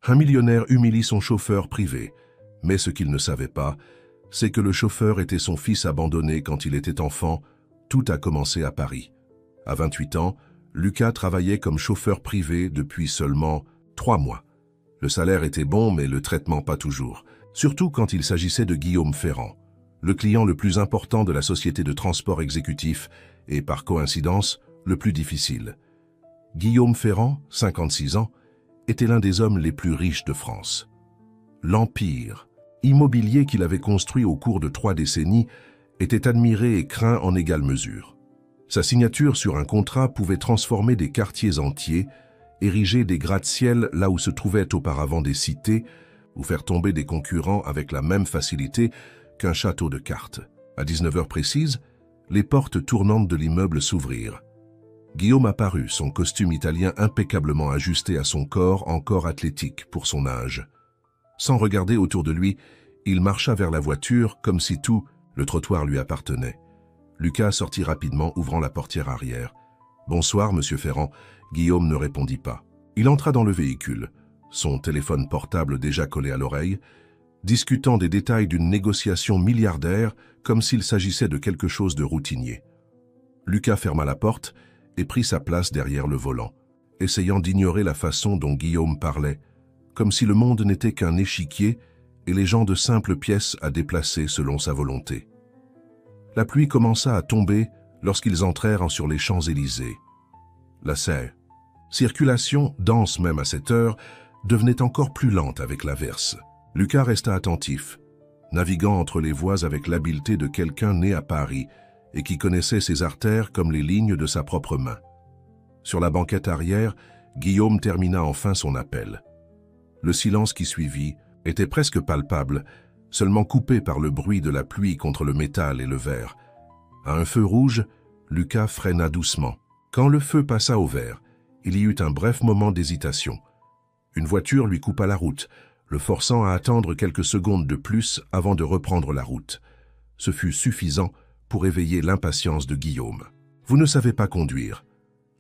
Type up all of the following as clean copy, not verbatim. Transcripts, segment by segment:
Un millionnaire humilie son chauffeur privé, mais ce qu'il ne savait pas, c'est que le chauffeur était son fils abandonné quand il était enfant. Tout a commencé à Paris. À 28 ans, Lucas travaillait comme chauffeur privé depuis seulement 3 mois. Le salaire était bon, mais le traitement pas toujours, surtout quand il s'agissait de Guillaume Ferrand, le client le plus important de la société de transport exécutif et, par coïncidence, le plus difficile. Guillaume Ferrand, 56 ans, était l'un des hommes les plus riches de France. L'empire immobilier qu'il avait construit au cours de 3 décennies était admiré et craint en égale mesure. Sa signature sur un contrat pouvait transformer des quartiers entiers, ériger des gratte-ciel là où se trouvaient auparavant des cités, ou faire tomber des concurrents avec la même facilité qu'un château de cartes. À 19 heures précises, les portes tournantes de l'immeuble s'ouvrirent. Guillaume apparut, son costume italien impeccablement ajusté à son corps encore athlétique pour son âge. Sans regarder autour de lui, il marcha vers la voiture comme si tout le trottoir lui appartenait. Lucas sortit rapidement, ouvrant la portière arrière. « Bonsoir, monsieur Ferrand ». Guillaume ne répondit pas. Il entra dans le véhicule, son téléphone portable déjà collé à l'oreille, discutant des détails d'une négociation milliardaire comme s'il s'agissait de quelque chose de routinier. Lucas ferma la porte et prit sa place derrière le volant, essayant d'ignorer la façon dont Guillaume parlait, comme si le monde n'était qu'un échiquier et les gens de simples pièces à déplacer selon sa volonté. La pluie commença à tomber lorsqu'ils entrèrent sur les Champs-Élysées. La circulation, dense même à cette heure, devenait encore plus lente avec l'averse. Lucas resta attentif, naviguant entre les voies avec l'habileté de quelqu'un né à Paris et qui connaissait ses artères comme les lignes de sa propre main. Sur la banquette arrière, Guillaume termina enfin son appel. Le silence qui suivit était presque palpable, seulement coupé par le bruit de la pluie contre le métal et le verre. À un feu rouge, Lucas freina doucement. Quand le feu passa au vert, il y eut un bref moment d'hésitation. Une voiture lui coupa la route, le forçant à attendre quelques secondes de plus avant de reprendre la route. Ce fut suffisant pour éveiller l'impatience de Guillaume. « Vous ne savez pas conduire ».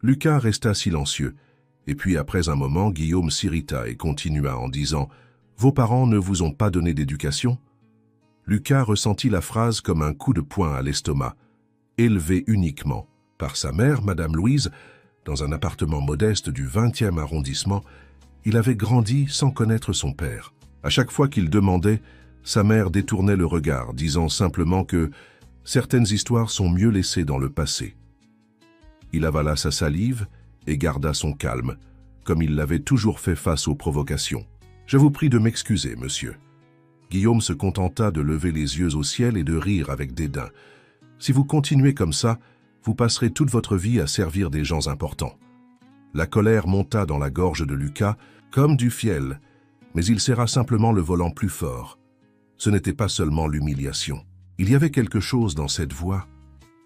Lucas resta silencieux, et puis après un moment, Guillaume s'irrita et continua en disant « Vos parents ne vous ont pas donné d'éducation ?» Lucas ressentit la phrase comme un coup de poing à l'estomac. Élevé uniquement par sa mère, Madame Louise, dans un appartement modeste du 20e arrondissement, il avait grandi sans connaître son père. À chaque fois qu'il demandait, sa mère détournait le regard, disant simplement que certaines histoires sont mieux laissées dans le passé. Il avala sa salive et garda son calme, comme il l'avait toujours fait face aux provocations. « Je vous prie de m'excuser, monsieur. » Guillaume se contenta de lever les yeux au ciel et de rire avec dédain. « Si vous continuez comme ça, vous passerez toute votre vie à servir des gens importants. » La colère monta dans la gorge de Lucas comme du fiel, mais il serra simplement le volant plus fort. Ce n'était pas seulement l'humiliation. Il y avait quelque chose dans cette voix,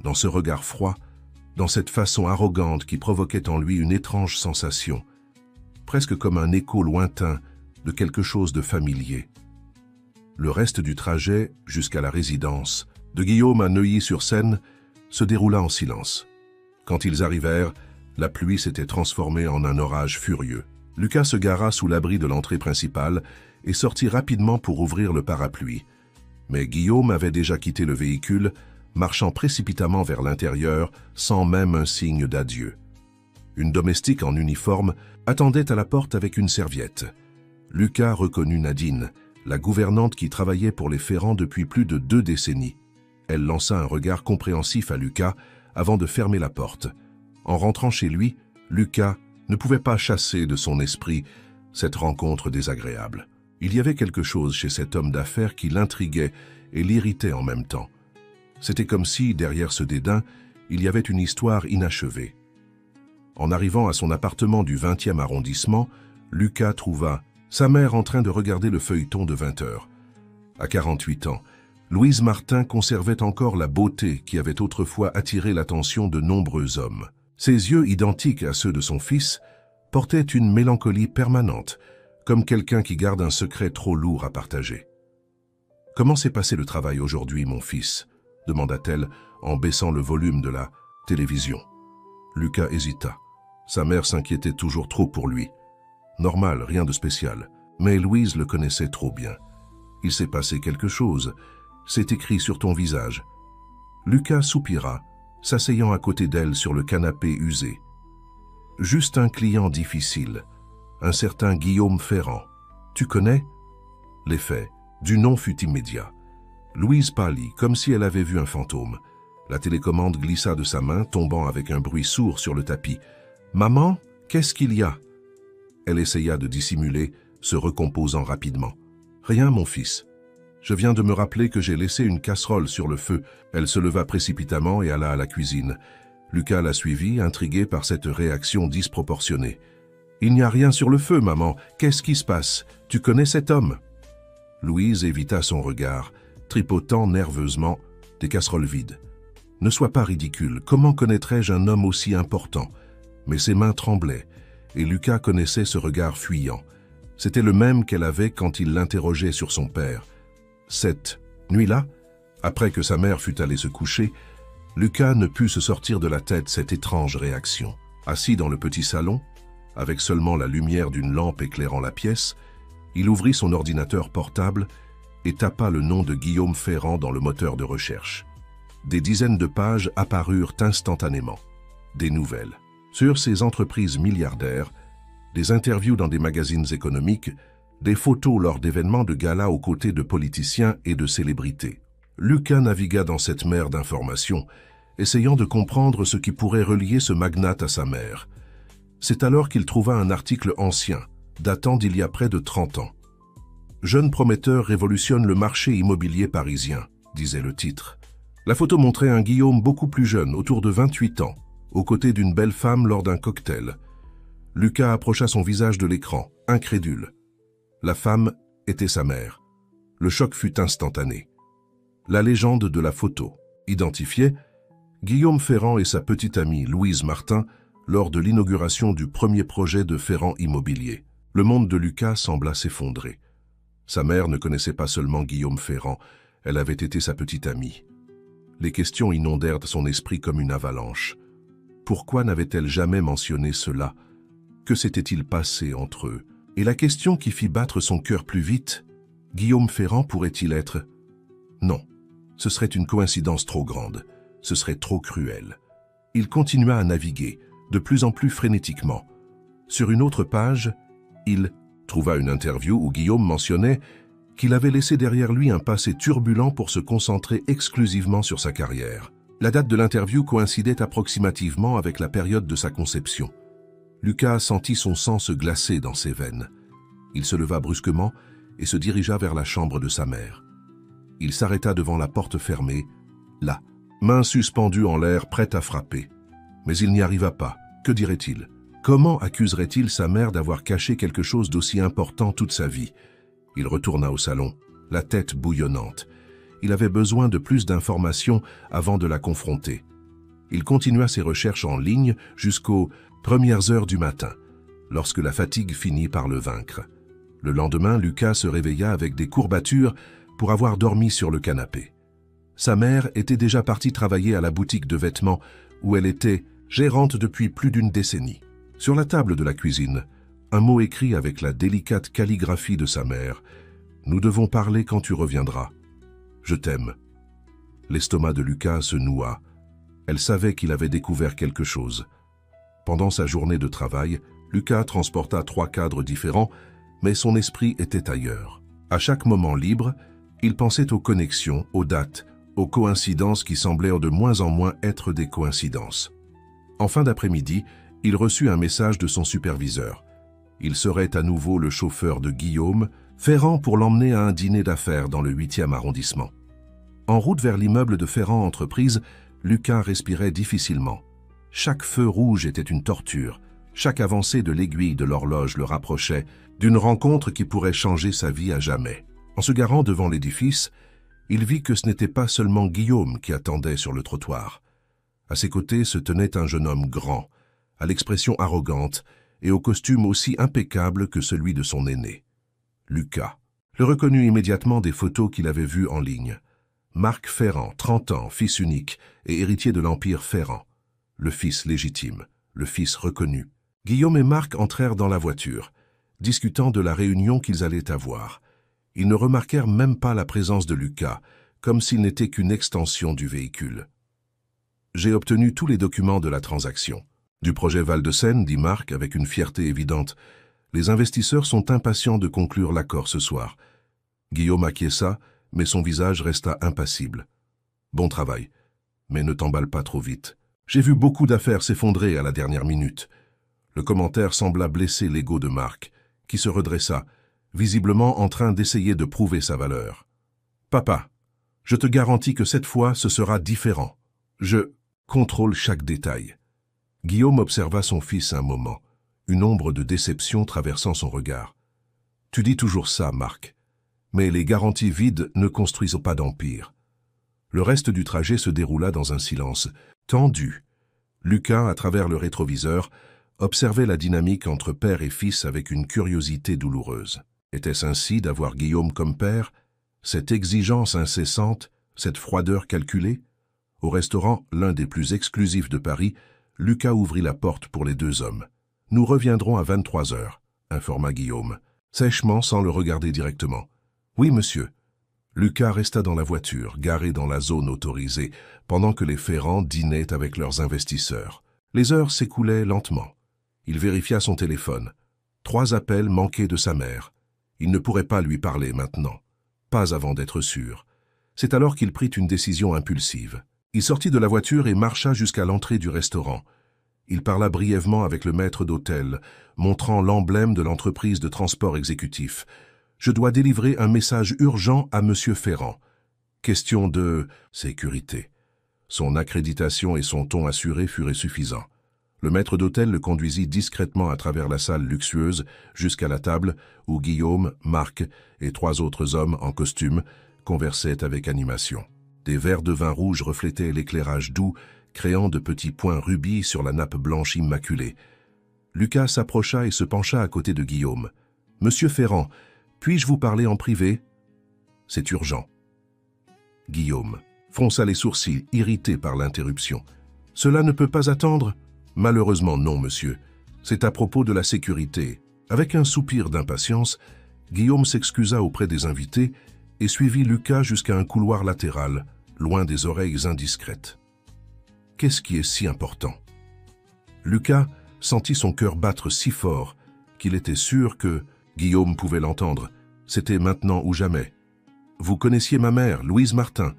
dans ce regard froid, dans cette façon arrogante qui provoquait en lui une étrange sensation, presque comme un écho lointain de quelque chose de familier. Le reste du trajet, jusqu'à la résidence de Guillaume à Neuilly-sur-Seine, se déroula en silence. Quand ils arrivèrent, la pluie s'était transformée en un orage furieux. Lucas se gara sous l'abri de l'entrée principale et sortit rapidement pour ouvrir le parapluie. Mais Guillaume avait déjà quitté le véhicule, marchant précipitamment vers l'intérieur sans même un signe d'adieu. Une domestique en uniforme attendait à la porte avec une serviette. Lucas reconnut Nadine, la gouvernante qui travaillait pour les Ferrand depuis plus de 2 décennies. Elle lança un regard compréhensif à Lucas avant de fermer la porte. En rentrant chez lui, Lucas ne pouvait pas chasser de son esprit cette rencontre désagréable. Il y avait quelque chose chez cet homme d'affaires qui l'intriguait et l'irritait en même temps. C'était comme si, derrière ce dédain, il y avait une histoire inachevée. En arrivant à son appartement du 20e arrondissement, Lucas trouva sa mère en train de regarder le feuilleton de 20 heures. À 48 ans, Louise Martin conservait encore la beauté qui avait autrefois attiré l'attention de nombreux hommes. Ses yeux, identiques à ceux de son fils, portaient une mélancolie permanente, comme quelqu'un qui garde un secret trop lourd à partager. « Comment s'est passé le travail aujourd'hui, mon fils ?» demanda-t-elle en baissant le volume de la télévision. Lucas hésita. Sa mère s'inquiétait toujours trop pour lui. Normal, rien de spécial. Mais Louise le connaissait trop bien. Il s'est passé quelque chose. C'est écrit sur ton visage. Lucas soupira, s'asseyant à côté d'elle sur le canapé usé. Juste un client difficile, un certain Guillaume Ferrand. Tu connais? L'effet du nom fut immédiat. Louise pâlit, comme si elle avait vu un fantôme. La télécommande glissa de sa main, tombant avec un bruit sourd sur le tapis. « Maman, qu'est-ce qu'il y a ?» Elle essaya de dissimuler, se recomposant rapidement. « Rien, mon fils. Je viens de me rappeler que j'ai laissé une casserole sur le feu. » Elle se leva précipitamment et alla à la cuisine. Lucas la suivit, intrigué par cette réaction disproportionnée. « Il n'y a rien sur le feu, maman. Qu'est-ce qui se passe? Tu connais cet homme ?» Louise évita son regard, tripotant nerveusement des casseroles vides. « Ne sois pas ridicule. Comment connaîtrais-je un homme aussi important ?» Mais ses mains tremblaient, et Lucas connaissait ce regard fuyant. C'était le même qu'elle avait quand il l'interrogeait sur son père. Cette nuit-là, après que sa mère fut allée se coucher, Lucas ne put se sortir de la tête cette étrange réaction. Assis dans le petit salon, avec seulement la lumière d'une lampe éclairant la pièce, il ouvrit son ordinateur portable et tapa le nom de Guillaume Ferrand dans le moteur de recherche. Des dizaines de pages apparurent instantanément. Des nouvelles sur ces entreprises milliardaires, des interviews dans des magazines économiques, des photos lors d'événements de gala aux côtés de politiciens et de célébrités. Lucas navigua dans cette mer d'informations, essayant de comprendre ce qui pourrait relier ce magnate à sa mère. C'est alors qu'il trouva un article ancien, datant d'il y a près de 30 ans. « Jeune prometteur révolutionne le marché immobilier parisien », disait le titre. La photo montrait un Guillaume beaucoup plus jeune, autour de 28 ans, aux côtés d'une belle femme lors d'un cocktail. Lucas approcha son visage de l'écran, incrédule. La femme était sa mère. Le choc fut instantané. La légende de la photo identifiait Guillaume Ferrand et sa petite amie Louise Martin lors de l'inauguration du premier projet de Ferrand Immobilier. Le monde de Lucas sembla s'effondrer. Sa mère ne connaissait pas seulement Guillaume Ferrand, elle avait été sa petite amie. Les questions inondèrent son esprit comme une avalanche. Pourquoi n'avait-elle jamais mentionné cela? Que s'était-il passé entre eux? Et la question qui fit battre son cœur plus vite, Guillaume Ferrand pourrait-il être? Non, ce serait une coïncidence trop grande, ce serait trop cruel. Il continua à naviguer, de plus en plus frénétiquement. Sur une autre page, il trouva une interview où Guillaume mentionnait qu'il avait laissé derrière lui un passé turbulent pour se concentrer exclusivement sur sa carrière. La date de l'interview coïncidait approximativement avec la période de sa conception. Lucas sentit son sang se glacer dans ses veines. Il se leva brusquement et se dirigea vers la chambre de sa mère. Il s'arrêta devant la porte fermée, là, main suspendue en l'air, prête à frapper. Mais il n'y arriva pas. Que dirait-il? Comment accuserait-il sa mère d'avoir caché quelque chose d'aussi important toute sa vie? Il retourna au salon, la tête bouillonnante. Il avait besoin de plus d'informations avant de la confronter. Il continua ses recherches en ligne jusqu'aux premières heures du matin, lorsque la fatigue finit par le vaincre. Le lendemain, Lucas se réveilla avec des courbatures pour avoir dormi sur le canapé. Sa mère était déjà partie travailler à la boutique de vêtements où elle était gérante depuis plus d'une décennie. Sur la table de la cuisine, un mot écrit avec la délicate calligraphie de sa mère. « Nous devons parler quand tu reviendras. Je t'aime. » L'estomac de Lucas se noua. Elle savait qu'il avait découvert quelque chose. Pendant sa journée de travail, Lucas transporta 3 cadres différents, mais son esprit était ailleurs. À chaque moment libre, il pensait aux connexions, aux dates, aux coïncidences qui semblaient de moins en moins être des coïncidences. En fin d'après-midi, il reçut un message de son superviseur. Il serait à nouveau le chauffeur de Guillaume Ferrand pour l'emmener à un dîner d'affaires dans le 8e arrondissement. En route vers l'immeuble de Ferrand Entreprises, Lucas respirait difficilement. Chaque feu rouge était une torture. Chaque avancée de l'aiguille de l'horloge le rapprochait d'une rencontre qui pourrait changer sa vie à jamais. En se garant devant l'édifice, il vit que ce n'était pas seulement Guillaume qui attendait sur le trottoir. À ses côtés se tenait un jeune homme grand, à l'expression arrogante et au costume aussi impeccable que celui de son aîné. Lucas le reconnut immédiatement des photos qu'il avait vues en ligne. Marc Ferrand, 30 ans, fils unique et héritier de l'Empire Ferrand. Le fils légitime, le fils reconnu. Guillaume et Marc entrèrent dans la voiture. discutant de la réunion qu'ils allaient avoir. Ils ne remarquèrent même pas la présence de Lucas, comme s'il n'était qu'une extension du véhicule. « J'ai obtenu tous les documents de la transaction. Du projet Val-de-Seine, dit Marc avec une fierté évidente. Les investisseurs sont impatients de conclure l'accord ce soir. » Guillaume acquiesça, mais son visage resta impassible. « Bon travail, mais ne t'emballe pas trop vite. J'ai vu beaucoup d'affaires s'effondrer à la dernière minute. » Le commentaire sembla blesser l'ego de Marc, qui se redressa, visiblement en train d'essayer de prouver sa valeur. « Papa, je te garantis que cette fois ce sera différent. Je contrôle chaque détail. » Guillaume observa son fils un moment, une ombre de déception traversant son regard. « Tu dis toujours ça, Marc, mais les garanties vides ne construisent pas d'empire. » Le reste du trajet se déroula dans un silence tendu. Lucas, à travers le rétroviseur, observait la dynamique entre père et fils avec une curiosité douloureuse. Était-ce ainsi d'avoir Guillaume comme père? Cette exigence incessante, cette froideur calculée? Au restaurant, l'un des plus exclusifs de Paris, Lucas ouvrit la porte pour les deux hommes. « Nous reviendrons à 23 heures, informa Guillaume, sèchement sans le regarder directement. « Oui, monsieur. » Lucas resta dans la voiture, garée dans la zone autorisée, pendant que les Ferrand dînaient avec leurs investisseurs. Les heures s'écoulaient lentement. Il vérifia son téléphone. 3 appels manqués de sa mère. Il ne pourrait pas lui parler maintenant. Pas avant d'être sûr. C'est alors qu'il prit une décision impulsive. Il sortit de la voiture et marcha jusqu'à l'entrée du restaurant. Il parla brièvement avec le maître d'hôtel, montrant l'emblème de l'entreprise de transport exécutif. « Je dois délivrer un message urgent à Monsieur Ferrand. Question de sécurité. » Son accréditation et son ton assuré furent suffisants. Le maître d'hôtel le conduisit discrètement à travers la salle luxueuse jusqu'à la table où Guillaume, Marc et 3 autres hommes en costume conversaient avec animation. Des verres de vin rouge reflétaient l'éclairage doux, créant de petits points rubis sur la nappe blanche immaculée. Lucas s'approcha et se pencha à côté de Guillaume. « Monsieur Ferrand, puis-je vous parler en privé? »« C'est urgent. » Guillaume fronça les sourcils, irrité par l'interruption. « Cela ne peut pas attendre ?»« Malheureusement non, monsieur. C'est à propos de la sécurité. » Avec un soupir d'impatience, Guillaume s'excusa auprès des invités et suivit Lucas jusqu'à un couloir latéral, loin des oreilles indiscrètes. Qu'est-ce qui est si important? Lucas sentit son cœur battre si fort qu'il était sûr que Guillaume pouvait l'entendre. C'était maintenant ou jamais. « Vous connaissiez ma mère, Louise Martin ?»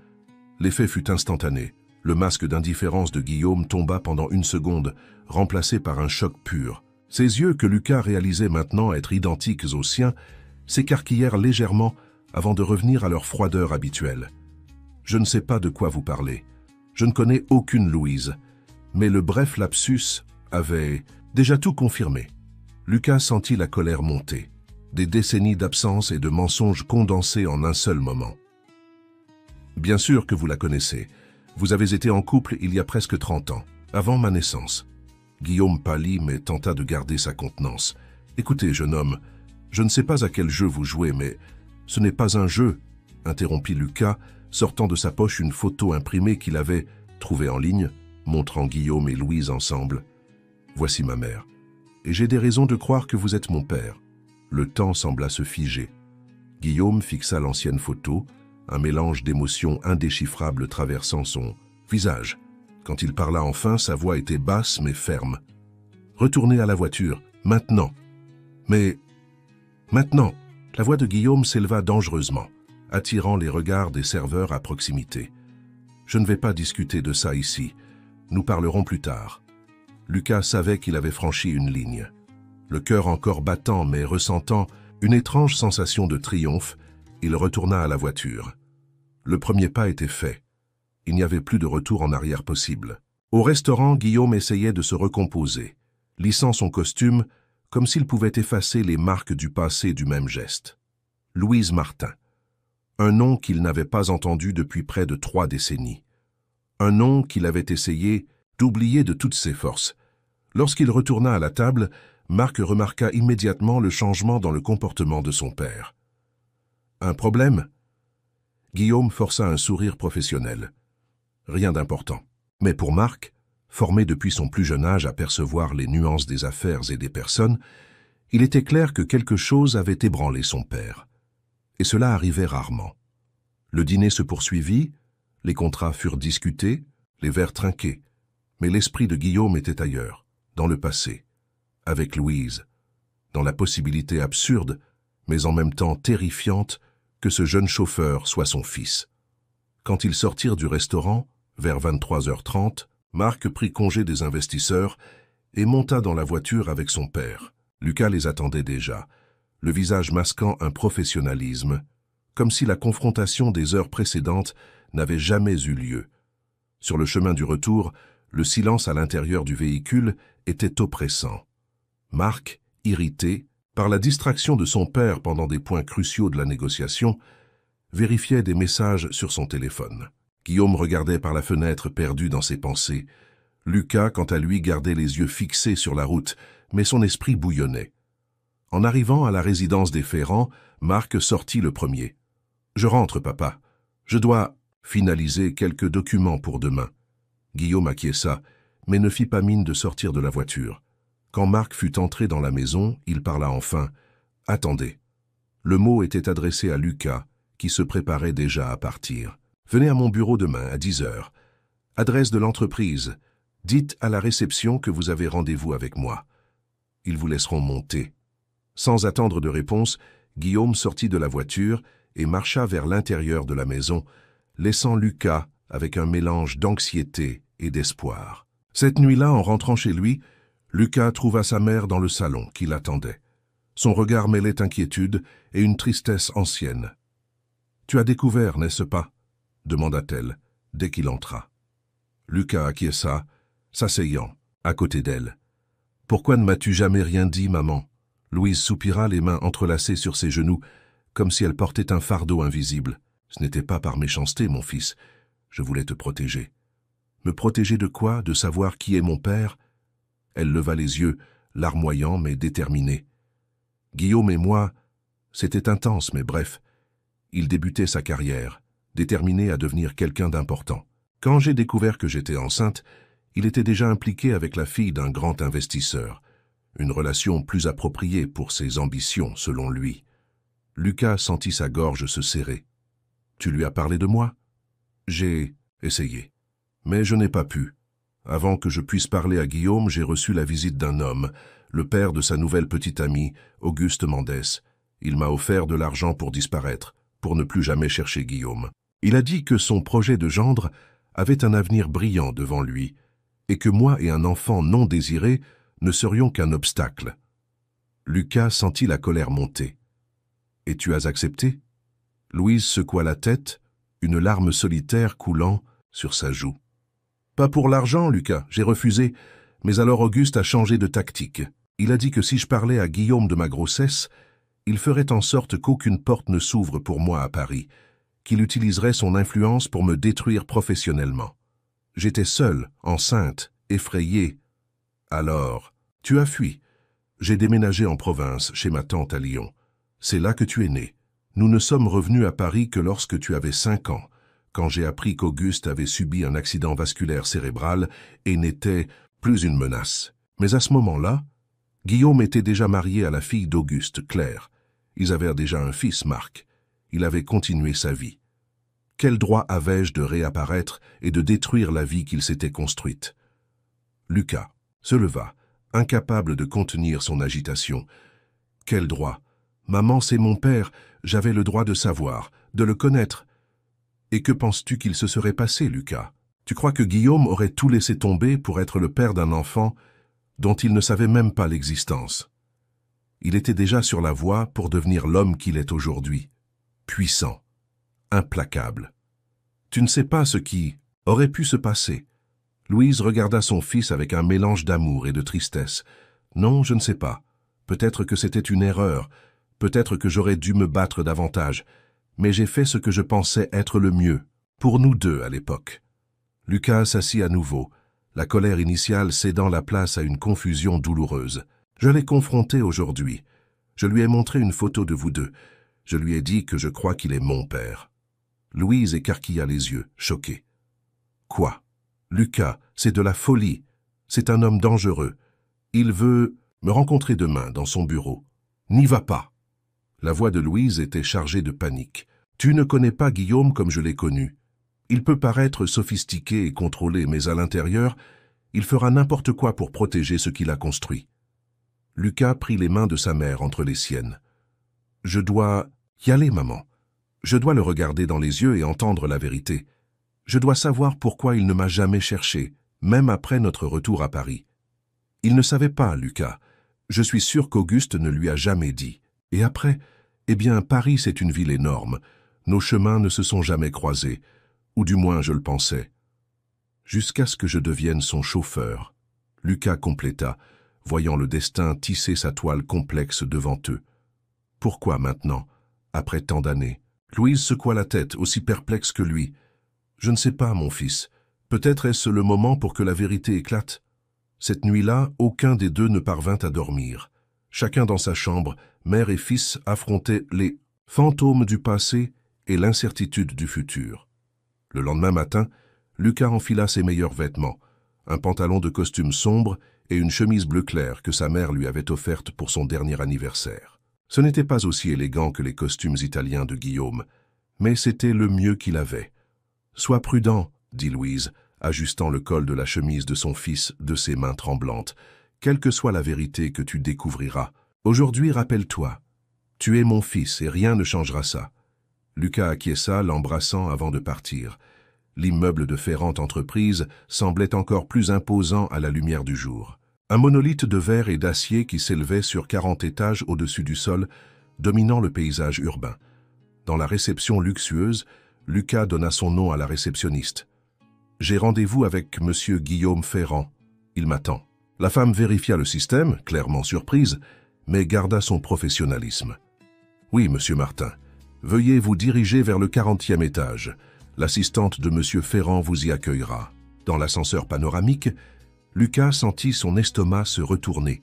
L'effet fut instantané. Le masque d'indifférence de Guillaume tomba pendant une seconde, remplacé par un choc pur. Ses yeux, que Lucas réalisait maintenant être identiques aux siens, s'écarquillèrent légèrement avant de revenir à leur froideur habituelle. « Je ne sais pas de quoi vous parlez. Je ne connais aucune Louise. » Mais le bref lapsus avait déjà tout confirmé. Lucas sentit la colère monter. Des décennies d'absence et de mensonges condensés en un seul moment. « Bien sûr que vous la connaissez. Vous avez été en couple il y a presque 30 ans, avant ma naissance. » Guillaume pâlit mais tenta de garder sa contenance. « Écoutez, jeune homme, je ne sais pas à quel jeu vous jouez, mais ce n'est pas un jeu, » interrompit Lucas, sortant de sa poche une photo imprimée qu'il avait trouvée en ligne, montrant Guillaume et Louise ensemble. « Voici ma mère, et j'ai des raisons de croire que vous êtes mon père. » Le temps sembla se figer. Guillaume fixa l'ancienne photo, un mélange d'émotions indéchiffrables traversant son visage. Quand il parla enfin, sa voix était basse mais ferme. « Retournez à la voiture, maintenant. »« Mais maintenant !» La voix de Guillaume s'éleva dangereusement, attirant les regards des serveurs à proximité. « Je ne vais pas discuter de ça ici. Nous parlerons plus tard. » Lucas savait qu'il avait franchi une ligne. Le cœur encore battant mais ressentant une étrange sensation de triomphe, il retourna à la voiture. Le premier pas était fait. Il n'y avait plus de retour en arrière possible. Au restaurant, Guillaume essayait de se recomposer, lissant son costume comme s'il pouvait effacer les marques du passé du même geste. Louise Martin. Un nom qu'il n'avait pas entendu depuis près de 3 décennies. Un nom qu'il avait essayé d'oublier de toutes ses forces. Lorsqu'il retourna à la table, Marc remarqua immédiatement le changement dans le comportement de son père. « Un problème ?» Guillaume força un sourire professionnel. Rien d'important. Mais pour Marc, formé depuis son plus jeune âge à percevoir les nuances des affaires et des personnes, Il était clair que quelque chose avait ébranlé son père. Et cela arrivait rarement. Le dîner se poursuivit, les contrats furent discutés, les verres trinqués. Mais l'esprit de Guillaume était ailleurs, dans le passé, avec Louise, dans la possibilité absurde, mais en même temps terrifiante, que ce jeune chauffeur soit son fils. Quand ils sortirent du restaurant, vers 23h30, Marc prit congé des investisseurs et monta dans la voiture avec son père. Lucas les attendait déjà, le visage masquant un professionnalisme, comme si la confrontation des heures précédentes n'avait jamais eu lieu. Sur le chemin du retour, le silence à l'intérieur du véhicule était oppressant. Marc, irrité par la distraction de son père pendant des points cruciaux de la négociation, vérifiait des messages sur son téléphone. Guillaume regardait par la fenêtre perdu dans ses pensées. Lucas, quant à lui, gardait les yeux fixés sur la route, mais son esprit bouillonnait. En arrivant à la résidence des Ferrand, Marc sortit le premier. « Je rentre, papa. Je dois finaliser quelques documents pour demain. » Guillaume acquiesça, mais ne fit pas mine de sortir de la voiture. Quand Marc fut entré dans la maison, il parla enfin. « Attendez. » Le mot était adressé à Lucas, qui se préparait déjà à partir. « Venez à mon bureau demain à 10h. Adresse de l'entreprise. Dites à la réception que vous avez rendez-vous avec moi. Ils vous laisseront monter. » Sans attendre de réponse, Guillaume sortit de la voiture et marcha vers l'intérieur de la maison, laissant Lucas avec un mélange d'anxiété et d'espoir. Cette nuit-là, en rentrant chez lui, Lucas trouva sa mère dans le salon qui l'attendait. Son regard mêlait inquiétude et une tristesse ancienne. « Tu as découvert, n'est-ce pas ?» demanda-t-elle, dès qu'il entra. Lucas acquiesça, s'asseyant, à côté d'elle. « Pourquoi ne m'as-tu jamais rien dit, maman ?» Louise soupira, les mains entrelacées sur ses genoux, comme si elle portait un fardeau invisible. « Ce n'était pas par méchanceté, mon fils. Je voulais te protéger. » « Me protéger de quoi? De savoir qui est mon père ?» Elle leva les yeux, larmoyant mais déterminée. Guillaume et moi, c'était intense, mais bref. Il débutait sa carrière, déterminé à devenir quelqu'un d'important. Quand j'ai découvert que j'étais enceinte, il était déjà impliqué avec la fille d'un grand investisseur. Une relation plus appropriée pour ses ambitions, selon lui. Lucas sentit sa gorge se serrer. « Tu lui as parlé de moi ?» J'ai essayé. Mais je n'ai pas pu. Avant que je puisse parler à Guillaume, j'ai reçu la visite d'un homme, le père de sa nouvelle petite amie, Auguste Mendès. Il m'a offert de l'argent pour disparaître, pour ne plus jamais chercher Guillaume. Il a dit que son projet de gendre avait un avenir brillant devant lui, et que moi et un enfant non désiré ne serions qu'un obstacle. Lucas sentit la colère monter. « Et tu as accepté ?» Louise secoua la tête, une larme solitaire coulant sur sa joue. Pas pour l'argent, Lucas, j'ai refusé, mais alors Auguste a changé de tactique. Il a dit que si je parlais à Guillaume de ma grossesse, il ferait en sorte qu'aucune porte ne s'ouvre pour moi à Paris, qu'il utiliserait son influence pour me détruire professionnellement. J'étais seule, enceinte, effrayée. Alors, tu as fui. J'ai déménagé en province, chez ma tante à Lyon. C'est là que tu es né. Nous ne sommes revenus à Paris que lorsque tu avais 5 ans. Quand j'ai appris qu'Auguste avait subi un accident vasculaire cérébral et n'était plus une menace. Mais à ce moment-là, Guillaume était déjà marié à la fille d'Auguste, Claire. Ils avaient déjà un fils, Marc. Il avait continué sa vie. Quel droit avais-je de réapparaître et de détruire la vie qu'il s'était construite? Lucas se leva, incapable de contenir son agitation. Quel droit? Maman, c'est mon père, j'avais le droit de savoir, de le connaître. Et que penses-tu qu'il se serait passé, Lucas? Tu crois que Guillaume aurait tout laissé tomber pour être le père d'un enfant dont il ne savait même pas l'existence? Il était déjà sur la voie pour devenir l'homme qu'il est aujourd'hui, puissant, implacable. Tu ne sais pas ce qui aurait pu se passer. Louise regarda son fils avec un mélange d'amour et de tristesse. Non, je ne sais pas. Peut-être que c'était une erreur, peut-être que j'aurais dû me battre davantage, mais j'ai fait ce que je pensais être le mieux, pour nous deux à l'époque. Lucas s'assit à nouveau, la colère initiale cédant la place à une confusion douloureuse. Je l'ai confronté aujourd'hui. Je lui ai montré une photo de vous deux. Je lui ai dit que je crois qu'il est mon père. Louise écarquilla les yeux, choquée. Quoi? Lucas, c'est de la folie. C'est un homme dangereux. Il veut Me rencontrer demain dans son bureau. N'y va pas. La voix de Louise était chargée de panique. Tu ne connais pas Guillaume comme je l'ai connu. Il peut paraître sophistiqué et contrôlé, mais à l'intérieur, il fera n'importe quoi pour protéger ce qu'il a construit. Lucas prit les mains de sa mère entre les siennes. Je dois y aller, maman. Je dois le regarder dans les yeux et entendre la vérité. Je dois savoir pourquoi il ne m'a jamais cherché, même après notre retour à Paris. Il ne savait pas, Lucas. Je suis sûr qu'Auguste ne lui a jamais dit. Et après, eh bien, Paris, c'est une ville énorme. Nos chemins ne se sont jamais croisés, ou du moins je le pensais. Jusqu'à ce que je devienne son chauffeur, Lucas compléta, voyant le destin tisser sa toile complexe devant eux. Pourquoi maintenant, après tant d'années? Louise secoua la tête, aussi perplexe que lui. Je ne sais pas, mon fils. Peut-être est-ce le moment pour que la vérité éclate. Cette nuit-là, aucun des deux ne parvint à dormir. Chacun dans sa chambre, mère et fils affrontaient les fantômes du passé et l'incertitude du futur. Le lendemain matin, Lucas enfila ses meilleurs vêtements, un pantalon de costume sombre et une chemise bleu clair que sa mère lui avait offerte pour son dernier anniversaire. Ce n'était pas aussi élégant que les costumes italiens de Guillaume, mais c'était le mieux qu'il avait. « Sois prudent, » dit Louise, ajustant le col de la chemise de son fils de ses mains tremblantes. « Quelle que soit la vérité que tu découvriras, aujourd'hui rappelle-toi, tu es mon fils et rien ne changera ça. » Lucas acquiesça, l'embrassant avant de partir. L'immeuble de Ferrand Entreprise semblait encore plus imposant à la lumière du jour. Un monolithe de verre et d'acier qui s'élevait sur 40 étages au-dessus du sol, dominant le paysage urbain. Dans la réception luxueuse, Lucas donna son nom à la réceptionniste. « J'ai rendez-vous avec monsieur Guillaume Ferrand. Il m'attend. » La femme vérifia le système, clairement surprise, mais garda son professionnalisme. « Oui, monsieur Martin. Veuillez vous diriger vers le 40e étage. L'assistante de monsieur Ferrand vous y accueillera. » Dans l'ascenseur panoramique, Lucas sentit son estomac se retourner,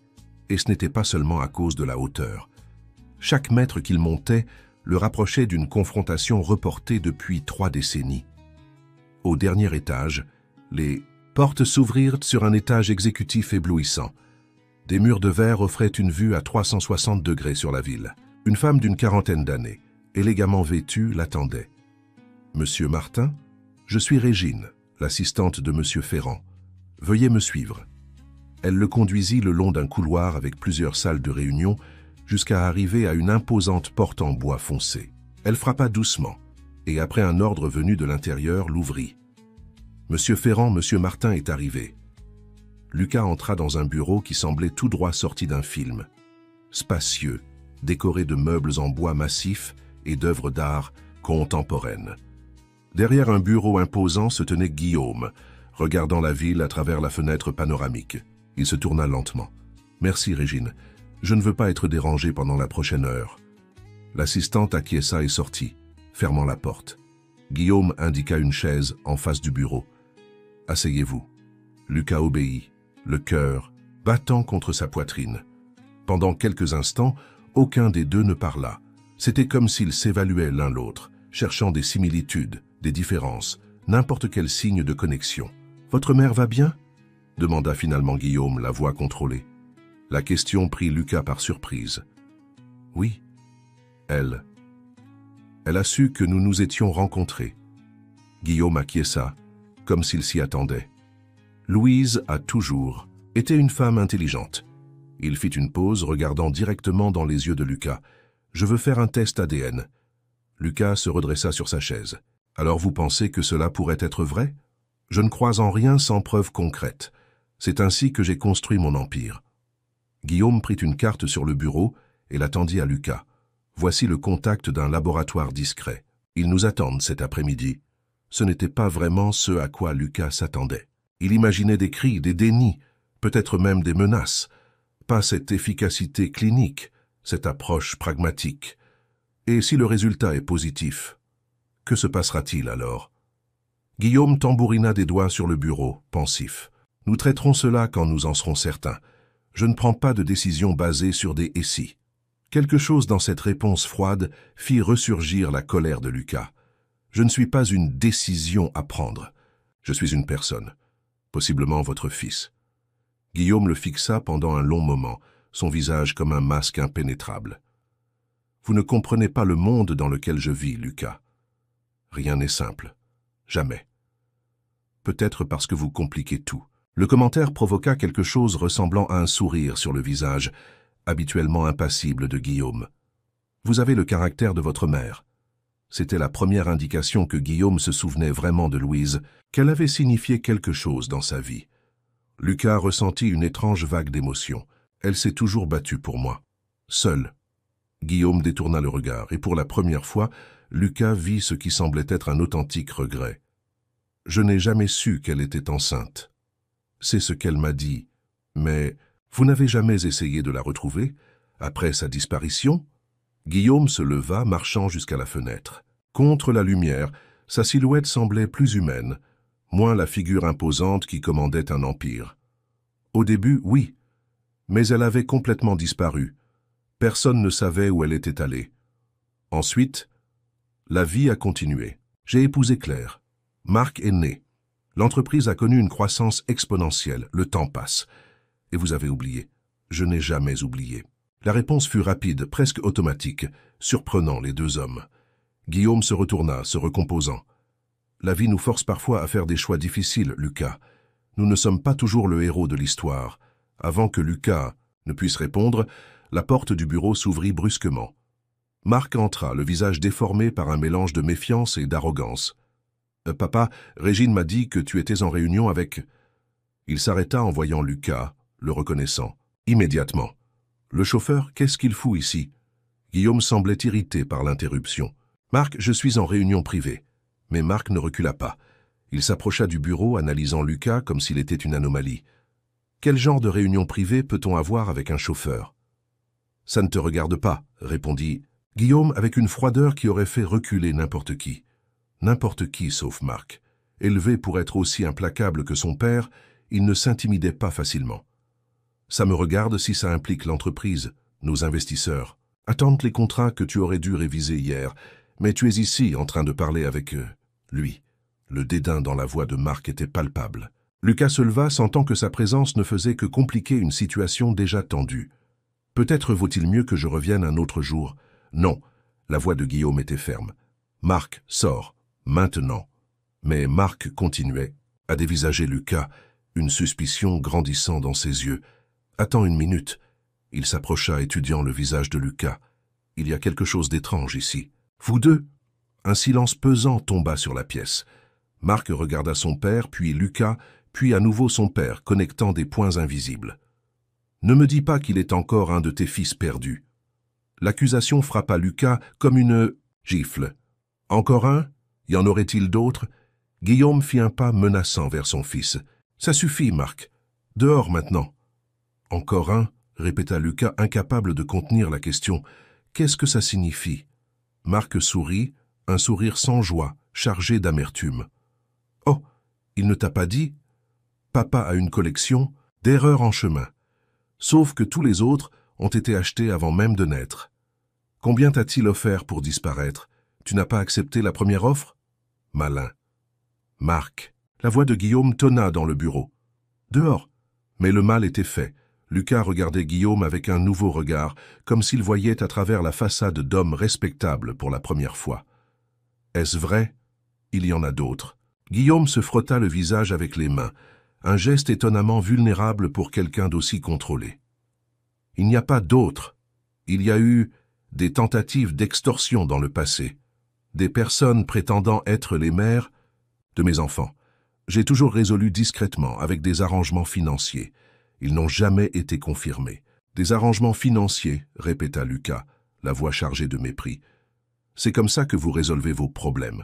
et ce n'était pas seulement à cause de la hauteur. Chaque mètre qu'il montait le rapprochait d'une confrontation reportée depuis 3 décennies. Au dernier étage, les portes s'ouvrirent sur un étage exécutif éblouissant. Des murs de verre offraient une vue à 360 degrés sur la ville. Une femme d'une 40aine d'années, élégamment vêtue, l'attendait. « Monsieur Martin, je suis Régine, l'assistante de monsieur Ferrand. Veuillez me suivre. » Elle le conduisit le long d'un couloir avec plusieurs salles de réunion jusqu'à arriver à une imposante porte en bois foncé. Elle frappa doucement et, après un ordre venu de l'intérieur, l'ouvrit. « Monsieur Ferrand, monsieur Martin est arrivé. » Lucas entra dans un bureau qui semblait tout droit sorti d'un film. Spacieux, décoré de meubles en bois massif et d'œuvres d'art contemporaines. Derrière un bureau imposant se tenait Guillaume, regardant la ville à travers la fenêtre panoramique. Il se tourna lentement. « Merci, Régine. Je ne veux pas être dérangé pendant la prochaine heure. » L'assistante acquiesça et sortit, fermant la porte. Guillaume indiqua une chaise en face du bureau. « Asseyez-vous. » Lucas obéit, le cœur battant contre sa poitrine. Pendant quelques instants, aucun des deux ne parla. C'était comme s'ils s'évaluaient l'un l'autre, cherchant des similitudes, des différences, n'importe quel signe de connexion. « Votre mère va bien ?» demanda finalement Guillaume, la voix contrôlée. La question prit Lucas par surprise. « Oui, elle. Elle a su que nous nous étions rencontrés. » Guillaume acquiesça, comme s'il s'y attendait. Louise a toujours été une femme intelligente. Il fit une pause, regardant directement dans les yeux de Lucas. « Je veux faire un test ADN. » Lucas se redressa sur sa chaise. « Alors vous pensez que cela pourrait être vrai? Je ne crois en rien sans preuve concrète. C'est ainsi que j'ai construit mon empire. » Guillaume prit une carte sur le bureau et la tendit à Lucas. « Voici le contact d'un laboratoire discret. Ils nous attendent cet après-midi. » Ce n'était pas vraiment ce à quoi Lucas s'attendait. Il imaginait des cris, des dénis, peut-être même des menaces. Pas cette efficacité clinique, cette approche pragmatique. Et si le résultat est positif, que se passera-t-il alors? Guillaume tambourina des doigts sur le bureau, pensif. « Nous traiterons cela quand nous en serons certains. Je ne prends pas de décision basée sur des « et si ». Quelque chose dans cette réponse froide fit ressurgir la colère de Lucas. « Je ne suis pas une décision à prendre. Je suis une personne, possiblement votre fils. » Guillaume le fixa pendant un long moment, son visage comme un masque impénétrable. « Vous ne comprenez pas le monde dans lequel je vis, Lucas. Rien n'est simple. Jamais. Peut-être parce que vous compliquez tout. » Le commentaire provoqua quelque chose ressemblant à un sourire sur le visage, habituellement impassible de Guillaume. « Vous avez le caractère de votre mère. » C'était la première indication que Guillaume se souvenait vraiment de Louise, qu'elle avait signifié quelque chose dans sa vie. Lucas ressentit une étrange vague d'émotion. Elle s'est toujours battue pour moi. Seul. Guillaume détourna le regard, et pour la première fois, Lucas vit ce qui semblait être un authentique regret. « Je n'ai jamais su qu'elle était enceinte. C'est ce qu'elle m'a dit. Mais vous n'avez jamais essayé de la retrouver, après sa disparition ?» Guillaume se leva, marchant jusqu'à la fenêtre. Contre la lumière, sa silhouette semblait plus humaine, moins la figure imposante qui commandait un empire. Au début, oui, mais elle avait complètement disparu. Personne ne savait où elle était allée. Ensuite, la vie a continué. J'ai épousé Claire. Marc est né. L'entreprise a connu une croissance exponentielle. Le temps passe. Et vous avez oublié. Je n'ai jamais oublié. La réponse fut rapide, presque automatique, surprenant les deux hommes. Guillaume se retourna, se recomposant. « La vie nous force parfois à faire des choix difficiles, Lucas. Nous ne sommes pas toujours le héros de l'histoire. » Avant que Lucas ne puisse répondre, la porte du bureau s'ouvrit brusquement. Marc entra, le visage déformé par un mélange de méfiance et d'arrogance. « Papa, Régine m'a dit que tu étais en réunion avec... » Il s'arrêta en voyant Lucas, le reconnaissant. Immédiatement. « Le chauffeur, qu'est-ce qu'il fout ici ?» Guillaume semblait irrité par l'interruption. « Marc, je suis en réunion privée. » Mais Marc ne recula pas. Il s'approcha du bureau, analysant Lucas comme s'il était une anomalie. « Quel genre de réunion privée peut-on avoir avec un chauffeur ?»« Ça ne te regarde pas, » répondit Guillaume avec une froideur qui aurait fait reculer n'importe qui. N'importe qui sauf Marc. Élevé pour être aussi implacable que son père, il ne s'intimidait pas facilement. « Ça me regarde si ça implique l'entreprise, nos investisseurs. Attendent les contrats que tu aurais dû réviser hier, mais tu es ici en train de parler avec lui. » Le dédain dans la voix de Marc était palpable. Lucas se leva, sentant que sa présence ne faisait que compliquer une situation déjà tendue. « Peut-être vaut-il mieux que je revienne un autre jour. »« Non. » La voix de Guillaume était ferme. « Marc, sors. Maintenant. » Mais Marc continuait à dévisager Lucas, une suspicion grandissant dans ses yeux. « Attends une minute. » Il s'approcha, étudiant le visage de Lucas. « Il y a quelque chose d'étrange ici. »« Vous deux ?» Un silence pesant tomba sur la pièce. Marc regarda son père, puis Lucas, puis à nouveau son père, connectant des points invisibles. « Ne me dis pas qu'il est encore un de tes fils perdus. » L'accusation frappa Lucas comme une gifle. « Encore un? Y en aurait-il d'autres ?» Guillaume fit un pas menaçant vers son fils. « Ça suffit, Marc. Dehors maintenant. »« Encore un ?» répéta Lucas, incapable de contenir la question. « Qu'est-ce que ça signifie ?» Marc sourit, un sourire sans joie, chargé d'amertume. « Oh, il ne t'a pas dit ? Papa a une collection d'erreurs en chemin. Sauf que tous les autres ont été achetés avant même de naître. Combien t'a-t-il offert pour disparaître? Tu n'as pas accepté la première offre? Malin. » Marc. La voix de Guillaume tonna dans le bureau. « Dehors !» Mais le mal était fait. Lucas regardait Guillaume avec un nouveau regard, comme s'il voyait à travers la façade d'homme respectable pour la première fois. Est-ce vrai? Il y en a d'autres. Guillaume se frotta le visage avec les mains, un geste étonnamment vulnérable pour quelqu'un d'aussi contrôlé. Il n'y a pas d'autres. Il y a eu des tentatives d'extorsion dans le passé, des personnes prétendant être les mères de mes enfants. J'ai toujours résolu discrètement, avec des arrangements financiers. Ils n'ont jamais été confirmés. Des arrangements financiers, répéta Lucas, la voix chargée de mépris. C'est comme ça que vous résolvez vos problèmes.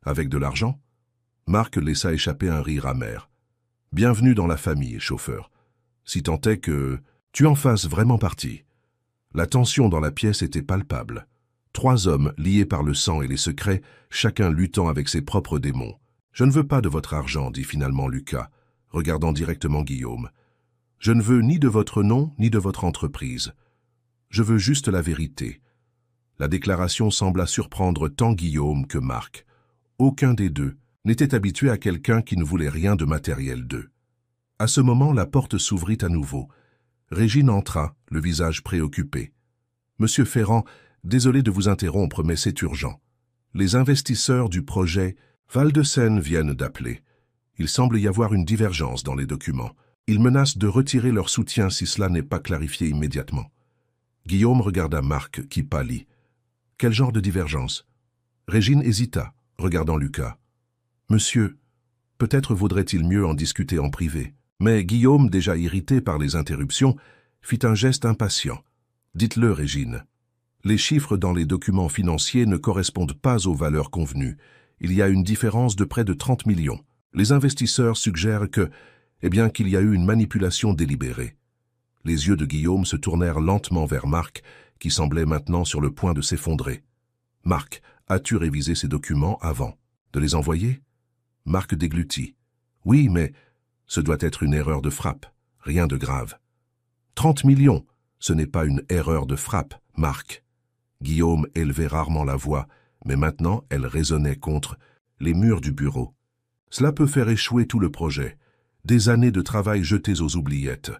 Avec de l'argent? Marc laissa échapper un rire amer. Bienvenue dans la famille, chauffeur. Si tant est que tu en fasses vraiment partie. La tension dans la pièce était palpable. 3 hommes liés par le sang et les secrets, chacun luttant avec ses propres démons. Je ne veux pas de votre argent, dit finalement Lucas, regardant directement Guillaume. Je ne veux ni de votre nom, ni de votre entreprise. Je veux juste la vérité. La déclaration sembla surprendre tant Guillaume que Marc. Aucun des deux n'était habitué à quelqu'un qui ne voulait rien de matériel d'eux. À ce moment, la porte s'ouvrit à nouveau. Régine entra, le visage préoccupé. « Monsieur Ferrand, désolé de vous interrompre, mais c'est urgent. Les investisseurs du projet Val-de-Seine viennent d'appeler. Il semble y avoir une divergence dans les documents. Ils menacent de retirer leur soutien si cela n'est pas clarifié immédiatement. » Guillaume regarda Marc, qui pâlit. « Quel genre de divergence ?» Régine hésita, regardant Lucas. « Monsieur, peut-être vaudrait-il mieux en discuter en privé. » Mais Guillaume, déjà irrité par les interruptions, fit un geste impatient. « Dites-le, Régine. Les chiffres dans les documents financiers ne correspondent pas aux valeurs convenues. Il y a une différence de près de 30 millions. Les investisseurs suggèrent qu'il y a eu une manipulation délibérée. » Les yeux de Guillaume se tournèrent lentement vers Marc, qui semblait maintenant sur le point de s'effondrer. « Marc, as-tu révisé ces documents avant de les envoyer ?» Marc déglutit. « Oui, mais ce doit être une erreur de frappe, rien de grave. » 30 millions, ce n'est pas une erreur de frappe, Marc. Guillaume élevait rarement la voix, mais maintenant elle résonnait contre les murs du bureau. Cela peut faire échouer tout le projet. Des années de travail jetées aux oubliettes.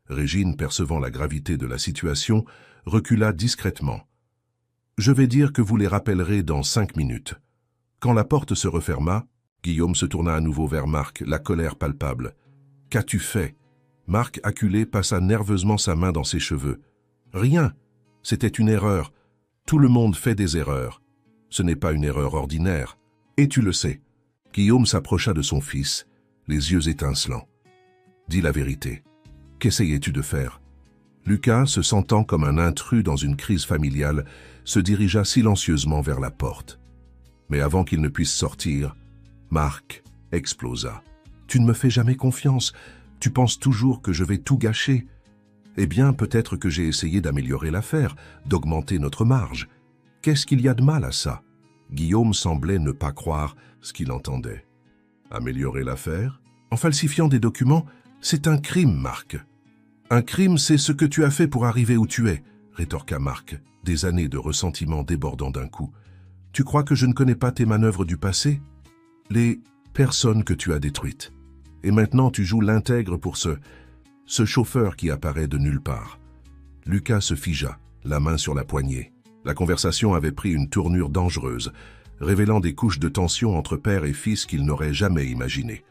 Régine, percevant la gravité de la situation, recula discrètement. « Je vais dire que vous les rappellerez dans 5 minutes. » Quand la porte se referma, Guillaume se tourna à nouveau vers Marc, la colère palpable. « Qu'as-tu fait ?» Marc, acculé, passa nerveusement sa main dans ses cheveux. « Rien. C'était une erreur. Tout le monde fait des erreurs. Ce n'est pas une erreur ordinaire. Et tu le sais. » Guillaume s'approcha de son fils, les yeux étincelants. « Dis la vérité. Qu'essayais-tu de faire ?» Lucas, se sentant comme un intrus dans une crise familiale, se dirigea silencieusement vers la porte. Mais avant qu'il ne puisse sortir, Marc explosa. « Tu ne me fais jamais confiance. Tu penses toujours que je vais tout gâcher. Eh bien, peut-être que j'ai essayé d'améliorer l'affaire, d'augmenter notre marge. Qu'est-ce qu'il y a de mal à ça ?» Guillaume semblait ne pas croire ce qu'il entendait. « Améliorer l'affaire ? En falsifiant des documents, c'est un crime, Marc. » « Un crime, c'est ce que tu as fait pour arriver où tu es, » rétorqua Marc, des années de ressentiment débordant d'un coup. « Tu crois que je ne connais pas tes manœuvres du passé? Les personnes que tu as détruites. Et maintenant tu joues l'intègre pour ce chauffeur qui apparaît de nulle part. » Lucas se figea, la main sur la poignée. La conversation avait pris une tournure dangereuse, révélant des couches de tension entre père et fils qu'il n'aurait jamais imaginées.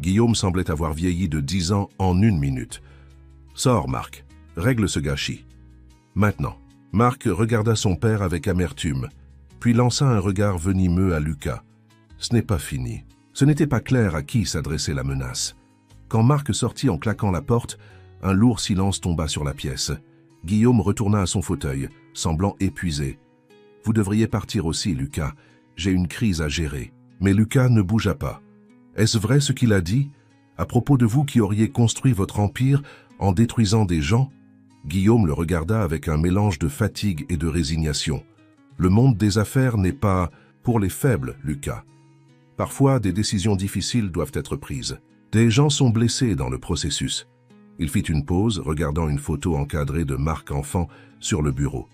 Guillaume semblait avoir vieilli de 10 ans en 1 minute. « Sors, Marc, règle ce gâchis. » Maintenant, Marc regarda son père avec amertume, puis lança un regard venimeux à Lucas. Ce n'est pas fini. Ce n'était pas clair à qui s'adressait la menace. Quand Marc sortit en claquant la porte, un lourd silence tomba sur la pièce. Guillaume retourna à son fauteuil, semblant épuisé. « Vous devriez partir aussi, Lucas. J'ai une crise à gérer. » Mais Lucas ne bougea pas. Est-ce vrai ce qu'il a dit, à propos de vous qui auriez construit votre empire en détruisant des gens? Guillaume le regarda avec un mélange de fatigue et de résignation. Le monde des affaires n'est pas pour les faibles, Lucas. Parfois, des décisions difficiles doivent être prises. Des gens sont blessés dans le processus. Il fit une pause, regardant une photo encadrée de Marc enfant sur le bureau.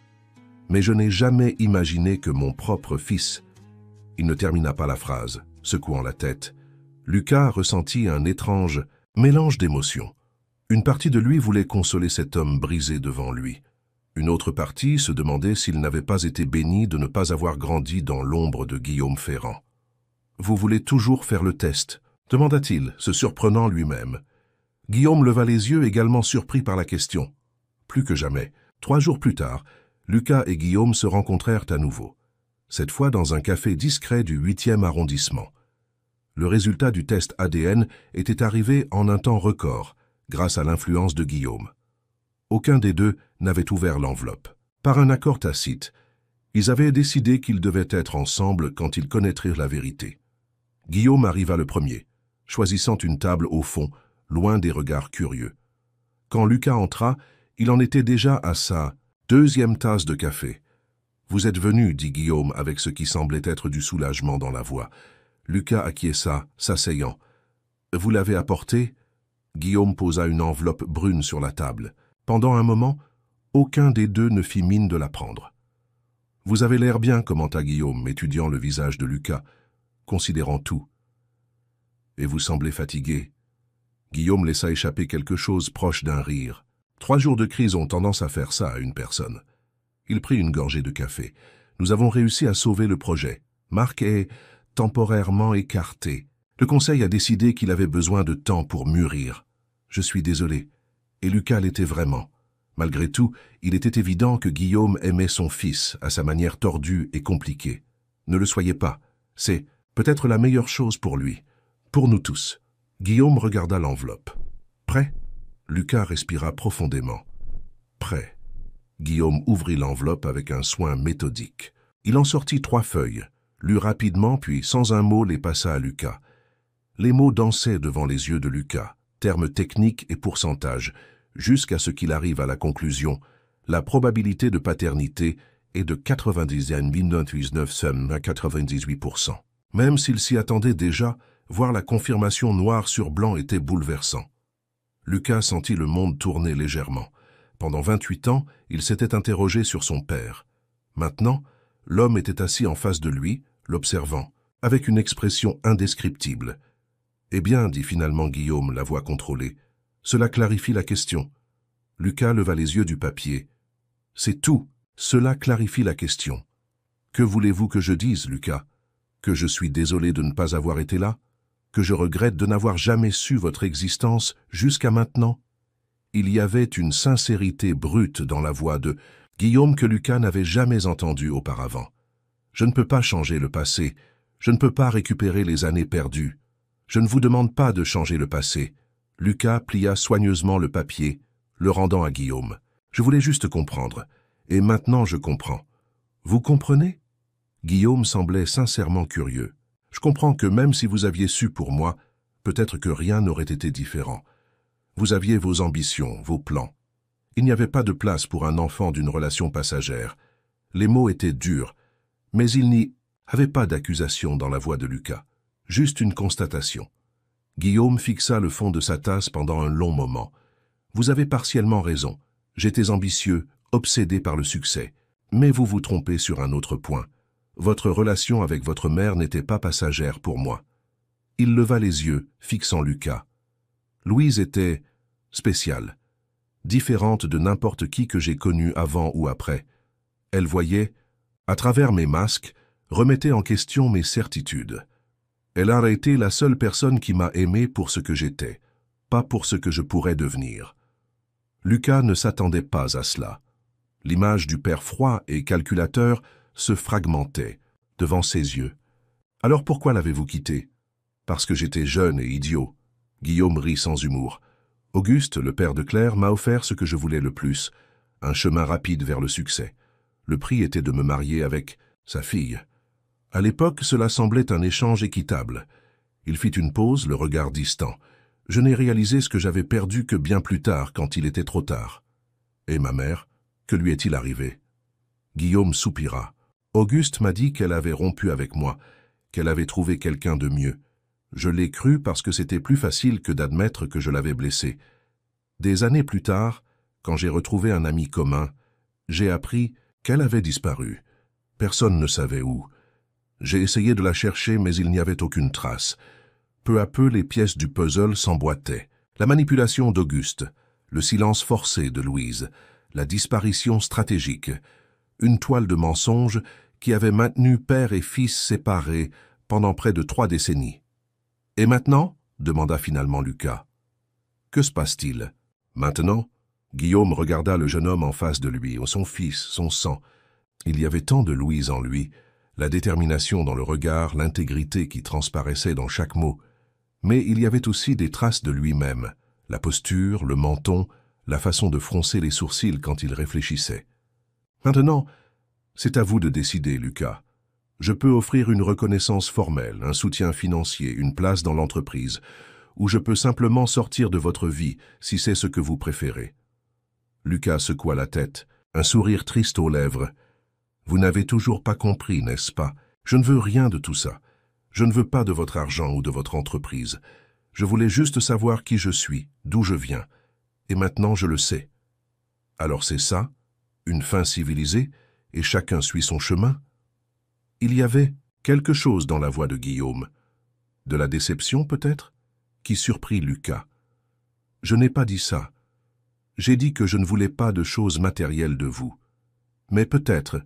Mais je n'ai jamais imaginé que mon propre fils... Il ne termina pas la phrase, secouant la tête. Lucas ressentit un étrange mélange d'émotions. Une partie de lui voulait consoler cet homme brisé devant lui. Une autre partie se demandait s'il n'avait pas été béni de ne pas avoir grandi dans l'ombre de Guillaume Ferrand. « Vous voulez toujours faire le test ?» demanda-t-il, se surprenant lui-même. Guillaume leva les yeux, également surpris par la question. Plus que jamais, 3 jours plus tard, Lucas et Guillaume se rencontrèrent à nouveau. Cette fois dans un café discret du 8e arrondissement. Le résultat du test ADN était arrivé en un temps record, grâce à l'influence de Guillaume. Aucun des deux n'avait ouvert l'enveloppe. Par un accord tacite, ils avaient décidé qu'ils devaient être ensemble quand ils connaîtraient la vérité. Guillaume arriva le premier, choisissant une table au fond, loin des regards curieux. Quand Lucas entra, il en était déjà à sa 2e tasse de café. « Vous êtes venu, » dit Guillaume avec ce qui semblait être du soulagement dans la voix. Lucas acquiesça, s'asseyant. « Vous l'avez apporté ?» Guillaume posa une enveloppe brune sur la table. Pendant un moment, aucun des deux ne fit mine de la prendre. « Vous avez l'air bien, » commenta Guillaume, étudiant le visage de Lucas, considérant tout. « Et vous semblez fatigué. » Guillaume laissa échapper quelque chose proche d'un rire. « 3 jours de crise ont tendance à faire ça à une personne. Il prit une gorgée de café. Nous avons réussi à sauver le projet. Marc est temporairement écarté. Le conseil a décidé qu'il avait besoin de temps pour mûrir. Je suis désolé. Et Lucas l'était vraiment. Malgré tout, il était évident que Guillaume aimait son fils à sa manière tordue et compliquée. Ne le soyez pas. C'est peut-être la meilleure chose pour lui. Pour nous tous. Guillaume regarda l'enveloppe. Prêt? Lucas respira profondément. Prêt. Guillaume ouvrit l'enveloppe avec un soin méthodique. Il en sortit 3 feuilles, lut rapidement puis sans un mot les passa à Lucas. Les mots dansaient devant les yeux de Lucas, termes techniques et pourcentages, jusqu'à ce qu'il arrive à la conclusion. La probabilité de paternité est de 98,98%. Même s'il s'y attendait déjà, voir la confirmation noir sur blanc était bouleversant. Lucas sentit le monde tourner légèrement. Pendant 28 ans, il s'était interrogé sur son père. Maintenant, l'homme était assis en face de lui, l'observant, avec une expression indescriptible. « Eh bien, dit finalement Guillaume, la voix contrôlée, cela clarifie la question. » Lucas leva les yeux du papier. « C'est tout, cela clarifie la question. » « Que voulez-vous que je dise, Lucas? Que je suis désolé de ne pas avoir été là? Que je regrette de n'avoir jamais su votre existence jusqu'à maintenant? » Il y avait une sincérité brute dans la voix de Guillaume que Lucas n'avait jamais entendue auparavant. « Je ne peux pas changer le passé. Je ne peux pas récupérer les années perdues. Je ne vous demande pas de changer le passé. » Lucas plia soigneusement le papier, le rendant à Guillaume. « Je voulais juste comprendre. Et maintenant je comprends. Vous comprenez ?» Guillaume semblait sincèrement curieux. « Je comprends que même si vous aviez su pour moi, peut-être que rien n'aurait été différent. Vous aviez vos ambitions, vos plans. Il n'y avait pas de place pour un enfant d'une relation passagère. Les mots étaient durs, mais il n'y avait pas d'accusation dans la voix de Lucas. Juste une constatation. » Guillaume fixa le fond de sa tasse pendant un long moment. « Vous avez partiellement raison. J'étais ambitieux, obsédé par le succès. Mais vous vous trompez sur un autre point. Votre relation avec votre mère n'était pas passagère pour moi. » Il leva les yeux, fixant Lucas. Louise était spéciale, différente de n'importe qui que j'ai connu avant ou après. Elle voyait, à travers mes masques, remettait en question mes certitudes. Elle a été la seule personne qui m'a aimé pour ce que j'étais, pas pour ce que je pourrais devenir. Lucas ne s'attendait pas à cela. L'image du père froid et calculateur se fragmentait devant ses yeux. « Alors pourquoi l'avez-vous quitté? »« Parce que j'étais jeune et idiot. » Guillaume rit sans humour. « Auguste, le père de Claire, m'a offert ce que je voulais le plus, un chemin rapide vers le succès. Le prix était de me marier avec sa fille. À l'époque, cela semblait un échange équitable. » Il fit une pause, le regard distant. « Je n'ai réalisé ce que j'avais perdu que bien plus tard, quand il était trop tard. » « Et ma mère, que lui est-il arrivé ?» Guillaume soupira. « Auguste m'a dit qu'elle avait rompu avec moi, qu'elle avait trouvé quelqu'un de mieux. Je l'ai cru parce que c'était plus facile que d'admettre que je l'avais blessé. Des années plus tard, quand j'ai retrouvé un ami commun, j'ai appris qu'elle avait disparu. Personne ne savait où. J'ai essayé de la chercher, mais il n'y avait aucune trace. Peu à peu, les pièces du puzzle s'emboîtaient. La manipulation d'Auguste, le silence forcé de Louise, la disparition stratégique, une toile de mensonges qui avait maintenu père et fils séparés pendant près de 3 décennies. « Et maintenant ?» demanda finalement Lucas. « Que se passe-t-il » Maintenant, Guillaume regarda le jeune homme en face de lui, son fils, son sang. Il y avait tant de Louise en lui, la détermination dans le regard, l'intégrité qui transparaissait dans chaque mot. Mais il y avait aussi des traces de lui-même, la posture, le menton, la façon de froncer les sourcils quand il réfléchissait. « Maintenant, c'est à vous de décider, Lucas. Je peux offrir une reconnaissance formelle, un soutien financier, une place dans l'entreprise, ou je peux simplement sortir de votre vie si c'est ce que vous préférez. » Lucas secoua la tête, un sourire triste aux lèvres. « Vous n'avez toujours pas compris, n'est-ce pas? Je ne veux rien de tout ça. Je ne veux pas de votre argent ou de votre entreprise. Je voulais juste savoir qui je suis, d'où je viens. Et maintenant je le sais. Alors c'est ça, une fin civilisée, et chacun suit son chemin? » Il y avait quelque chose dans la voix de Guillaume, de la déception peut-être, qui surprit Lucas. « Je n'ai pas dit ça. J'ai dit que je ne voulais pas de choses matérielles de vous. Mais peut-être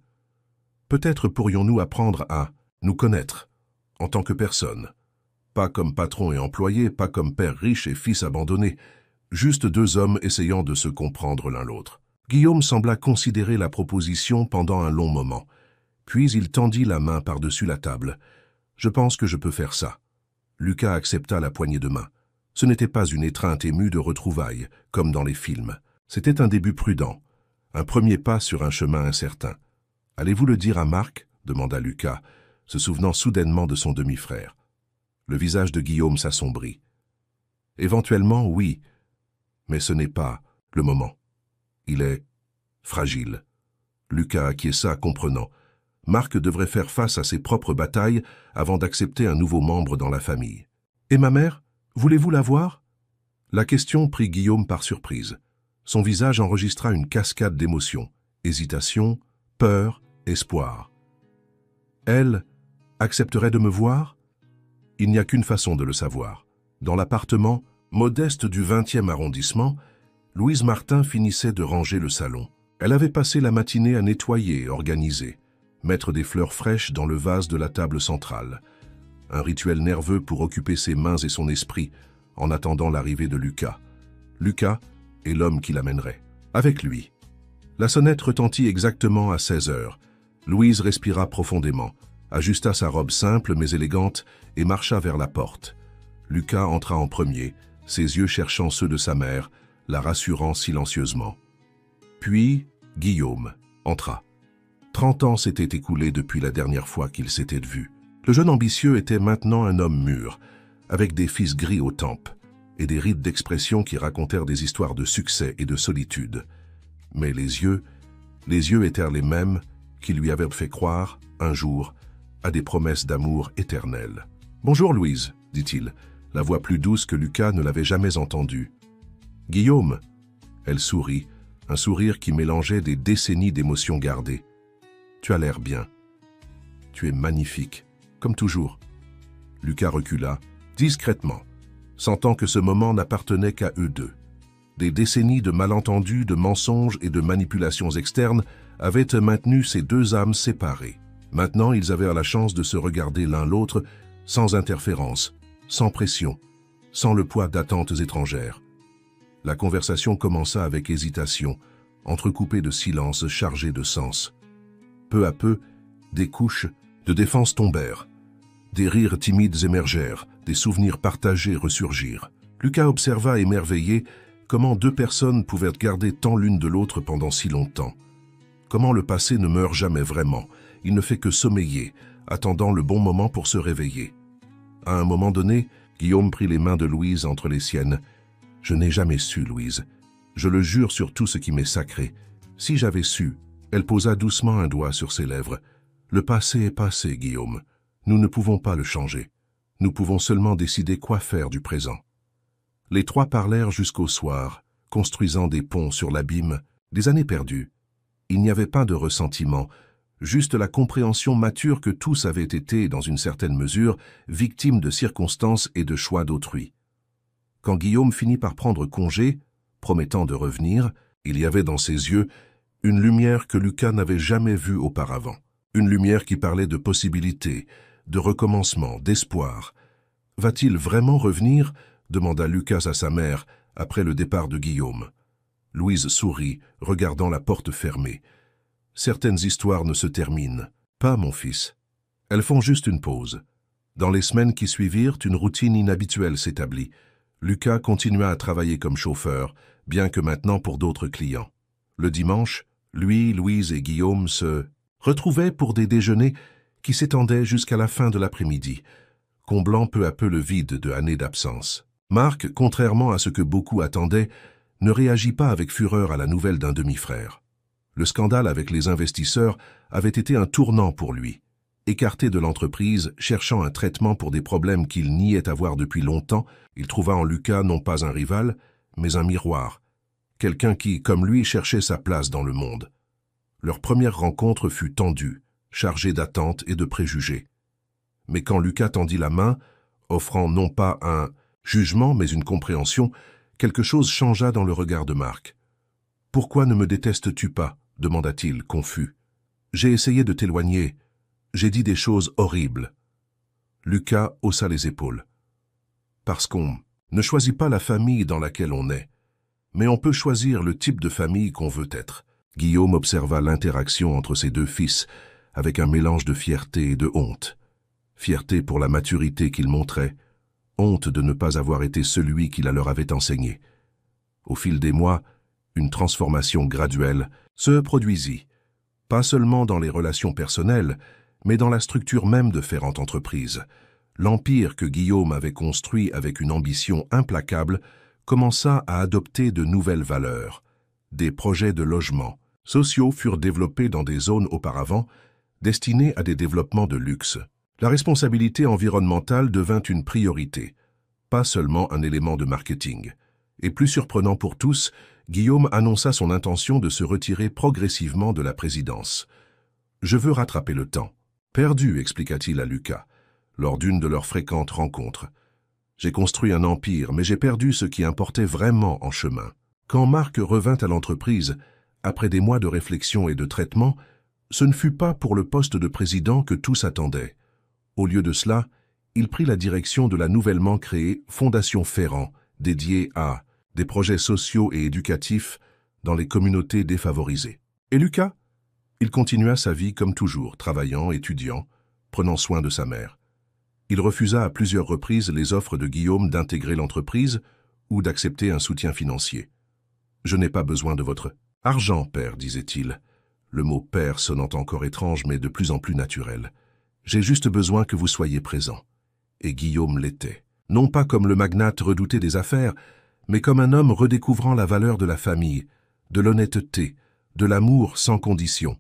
pourrions-nous apprendre à nous connaître en tant que personne. Pas comme patron et employé, pas comme père riche et fils abandonné, juste deux hommes essayant de se comprendre l'un l'autre. Guillaume sembla considérer la proposition pendant un long moment. Puis il tendit la main par-dessus la table. « Je pense que je peux faire ça. » Lucas accepta la poignée de main. Ce n'était pas une étreinte émue de retrouvailles, comme dans les films. C'était un début prudent, un premier pas sur un chemin incertain. « Allez-vous le dire à Marc ?» demanda Lucas, se souvenant soudainement de son demi-frère. Le visage de Guillaume s'assombrit. « Éventuellement, oui, mais ce n'est pas le moment. Il est fragile. » Lucas acquiesça, comprenant. Marc devrait faire face à ses propres batailles avant d'accepter un nouveau membre dans la famille. « Et ma mère? Voulez-vous la voir ?» La question prit Guillaume par surprise. Son visage enregistra une cascade d'émotions. Hésitation, peur, espoir. « Elle accepterait de me voir ?» Il n'y a qu'une façon de le savoir. Dans l'appartement, modeste du 20e arrondissement, Louise Martin finissait de ranger le salon. Elle avait passé la matinée à nettoyer et organiser, mettre des fleurs fraîches dans le vase de la table centrale. Un rituel nerveux pour occuper ses mains et son esprit en attendant l'arrivée de Lucas. Lucas est l'homme qui l'amènerait. Avec lui. La sonnette retentit exactement à 16 heures. Louise respira profondément, ajusta sa robe simple mais élégante et marcha vers la porte. Lucas entra en premier, ses yeux cherchant ceux de sa mère, la rassurant silencieusement. Puis, Guillaume entra. 30 ans s'étaient écoulés depuis la dernière fois qu'ils s'étaient vus. Le jeune ambitieux était maintenant un homme mûr, avec des fils gris aux tempes et des rides d'expression qui racontèrent des histoires de succès et de solitude. Mais les yeux étaient les mêmes qui lui avaient fait croire, un jour, à des promesses d'amour éternel. « Bonjour Louise », dit-il, la voix plus douce que Lucas ne l'avait jamais entendue. « Guillaume !» Elle sourit, un sourire qui mélangeait des décennies d'émotions gardées. « Tu as l'air bien. Tu es magnifique, comme toujours. » Lucas recula, discrètement, sentant que ce moment n'appartenait qu'à eux deux. Des décennies de malentendus, de mensonges et de manipulations externes avaient maintenu ces deux âmes séparées. Maintenant, ils avaient la chance de se regarder l'un l'autre sans interférence, sans pression, sans le poids d'attentes étrangères. La conversation commença avec hésitation, entrecoupée de silences chargés de sens. Peu à peu, des couches de défense tombèrent. Des rires timides émergèrent, des souvenirs partagés ressurgirent. Lucas observa émerveillé comment deux personnes pouvaient garder tant l'une de l'autre pendant si longtemps. Comment le passé ne meurt jamais vraiment, il ne fait que sommeiller, attendant le bon moment pour se réveiller. À un moment donné, Guillaume prit les mains de Louise entre les siennes. « Je n'ai jamais su, Louise. Je le jure sur tout ce qui m'est sacré. Si j'avais su… » Elle posa doucement un doigt sur ses lèvres. « Le passé est passé, Guillaume. Nous ne pouvons pas le changer. Nous pouvons seulement décider quoi faire du présent. » Les trois parlèrent jusqu'au soir, construisant des ponts sur l'abîme, des années perdues. Il n'y avait pas de ressentiment, juste la compréhension mature que tous avaient été, dans une certaine mesure, victimes de circonstances et de choix d'autrui. Quand Guillaume finit par prendre congé, promettant de revenir, il y avait dans ses yeux une lumière que Lucas n'avait jamais vue auparavant. Une lumière qui parlait de possibilités, de recommencement, d'espoir. « Va-t-il vraiment revenir ?» demanda Lucas à sa mère après le départ de Guillaume. Louise sourit, regardant la porte fermée. « Certaines histoires ne se terminent. Pas, mon fils. Elles font juste une pause. » Dans les semaines qui suivirent, une routine inhabituelle s'établit. Lucas continua à travailler comme chauffeur, bien que maintenant pour d'autres clients. Le dimanche, lui, Louise et Guillaume se retrouvaient pour des déjeuners qui s'étendaient jusqu'à la fin de l'après-midi, comblant peu à peu le vide de années d'absence. Marc, contrairement à ce que beaucoup attendaient, ne réagit pas avec fureur à la nouvelle d'un demi-frère. Le scandale avec les investisseurs avait été un tournant pour lui. Écarté de l'entreprise, cherchant un traitement pour des problèmes qu'il niait avoir depuis longtemps, il trouva en Lucas non pas un rival, mais un miroir. Quelqu'un qui, comme lui, cherchait sa place dans le monde. Leur première rencontre fut tendue, chargée d'attentes et de préjugés. Mais quand Lucas tendit la main, offrant non pas un jugement mais une compréhension, quelque chose changea dans le regard de Marc. « Pourquoi ne me détestes-tu pas » demanda-t-il, confus. « J'ai essayé de t'éloigner. J'ai dit des choses horribles. » Lucas haussa les épaules. « Parce qu'on ne choisit pas la famille dans laquelle on est, mais on peut choisir le type de famille qu'on veut être. » Guillaume observa l'interaction entre ses deux fils avec un mélange de fierté et de honte. Fierté pour la maturité qu'il montrait, honte de ne pas avoir été celui qui la leur avait enseigné. Au fil des mois, une transformation graduelle se produisit, pas seulement dans les relations personnelles, mais dans la structure même de Ferrand Entreprises. L'empire que Guillaume avait construit avec une ambition implacable commença à adopter de nouvelles valeurs. Des projets de logement sociaux furent développés dans des zones auparavant destinées à des développements de luxe. La responsabilité environnementale devint une priorité, pas seulement un élément de marketing. Et plus surprenant pour tous, Guillaume annonça son intention de se retirer progressivement de la présidence. « Je veux rattraper le temps. »« Perdu, » expliqua-t-il à Lucas, lors d'une de leurs fréquentes rencontres. « J'ai construit un empire, mais j'ai perdu ce qui importait vraiment en chemin. » Quand Marc revint à l'entreprise, après des mois de réflexion et de traitement, ce ne fut pas pour le poste de président que tous attendaient. Au lieu de cela, il prit la direction de la nouvellement créée Fondation Ferrand, dédiée à des projets sociaux et éducatifs dans les communautés défavorisées. Et Lucas? Il continua sa vie comme toujours, travaillant, étudiant, prenant soin de sa mère. Il refusa à plusieurs reprises les offres de Guillaume d'intégrer l'entreprise ou d'accepter un soutien financier. « Je n'ai pas besoin de votre argent, père, disait-il, le mot « père » sonnant encore étrange mais de plus en plus naturel. J'ai juste besoin que vous soyez présent. Et Guillaume l'était. Non pas comme le magnate redouté des affaires, mais comme un homme redécouvrant la valeur de la famille, de l'honnêteté, de l'amour sans condition.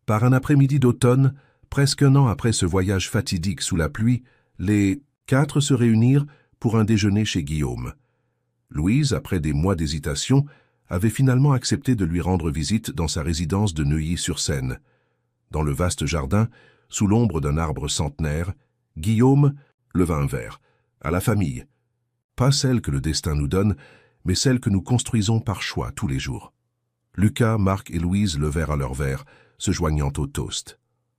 Par un après-midi d'automne, presque un an après ce voyage fatidique sous la pluie, les 4 se réunirent pour un déjeuner chez Guillaume. Louise, après des mois d'hésitation, avait finalement accepté de lui rendre visite dans sa résidence de Neuilly-sur-Seine. Dans le vaste jardin, sous l'ombre d'un arbre centenaire, Guillaume leva un verre à la famille. Pas celle que le destin nous donne, mais celle que nous construisons par choix tous les jours. Lucas, Marc et Louise levèrent à leur verre, se joignant au toast.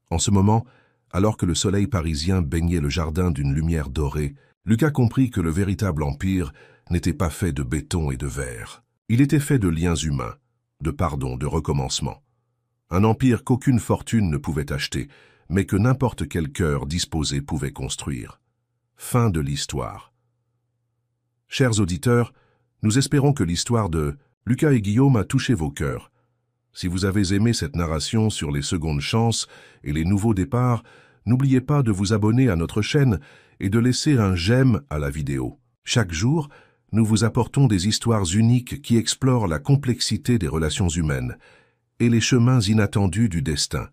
En ce moment, alors que le soleil parisien baignait le jardin d'une lumière dorée, Lucas comprit que le véritable empire n'était pas fait de béton et de verre. Il était fait de liens humains, de pardon, de recommencement. Un empire qu'aucune fortune ne pouvait acheter, mais que n'importe quel cœur disposé pouvait construire. Fin de l'histoire. Chers auditeurs, nous espérons que l'histoire de Lucas et Guillaume a touché vos cœurs. Si vous avez aimé cette narration sur les secondes chances et les nouveaux départs, n'oubliez pas de vous abonner à notre chaîne et de laisser un j'aime à la vidéo. Chaque jour, nous vous apportons des histoires uniques qui explorent la complexité des relations humaines et les chemins inattendus du destin.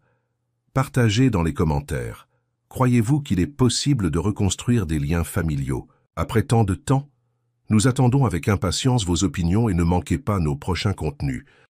Partagez dans les commentaires. Croyez-vous qu'il est possible de reconstruire des liens familiaux après tant de temps? Nous attendons avec impatience vos opinions et ne manquez pas nos prochains contenus.